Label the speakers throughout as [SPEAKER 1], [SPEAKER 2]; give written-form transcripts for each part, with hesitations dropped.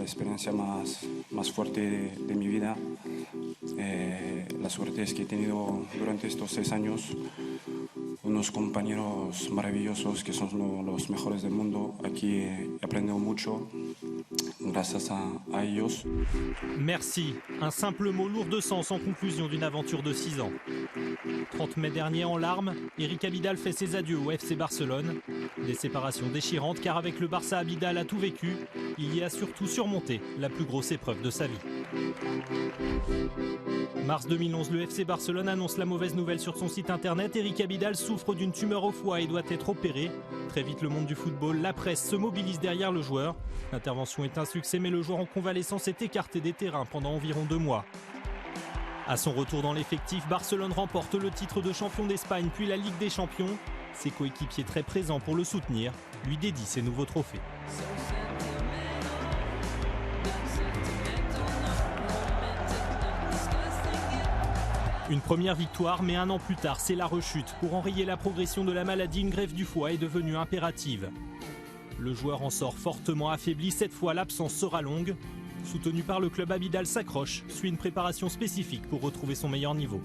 [SPEAKER 1] la experiencia más fuerte de mi vida. La suerte es que he tenido durante estos 6 años unos compañeros maravillosos que son los mejores del mundo. Aquí he aprendido mucho grâce à ellos.
[SPEAKER 2] Merci, un simple mot lourd de sens en conclusion d'une aventure de 6 ans. 30 mai dernier, en larmes, Eric Abidal fait ses adieux au FC Barcelone. Des séparations déchirantes car avec le Barça, Abidal a tout vécu. Il y a surtout surmonté la plus grosse épreuve de sa vie. Mars 2011, le FC Barcelone annonce la mauvaise nouvelle sur son site internet. Eric Abidal souffre d'une tumeur au foie et doit être opéré. Très vite, le monde du football, la presse se mobilise derrière le joueur. L'intervention est un succès, mais le joueur en convalescence est écarté des terrains pendant environ 2 mois. À son retour dans l'effectif, Barcelone remporte le titre de champion d'Espagne puis la Ligue des Champions. Ses coéquipiers très présents pour le soutenir lui dédient ses nouveaux trophées. Une première victoire, mais 1 an plus tard, c'est la rechute. Pour enrayer la progression de la maladie, une greffe du foie est devenue impérative. Le joueur en sort fortement affaibli. Cette fois, l'absence sera longue. Soutenu par le club, Abidal s'accroche, suit une préparation spécifique pour retrouver son meilleur niveau.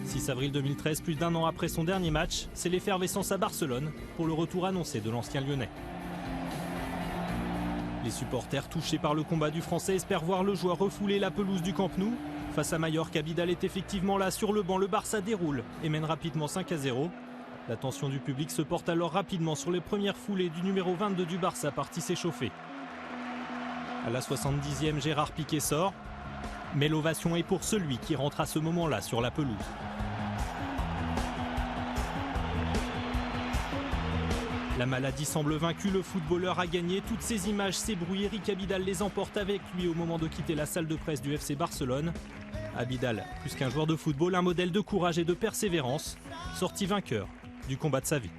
[SPEAKER 2] 6 avril 2013, plus d'1 an après son dernier match, c'est l'effervescence à Barcelone pour le retour annoncé de l'ancien Lyonnais. Les supporters touchés par le combat du Français espèrent voir le joueur refouler la pelouse du Camp Nou. Face à Mallorca, Abidal est effectivement là sur le banc. Le Barça déroule et mène rapidement 5-0. L'attention du public se porte alors rapidement sur les premières foulées du numéro 22 du Barça parti s'échauffer. À la 70e, Gérard Piqué sort. Mais l'ovation est pour celui qui rentre à ce moment-là sur la pelouse. La maladie semble vaincue, le footballeur a gagné. Toutes ces images, ces bruits, Eric Abidal les emporte avec lui au moment de quitter la salle de presse du FC Barcelone. Abidal, plus qu'un joueur de football, un modèle de courage et de persévérance, sorti vainqueur du combat de sa vie.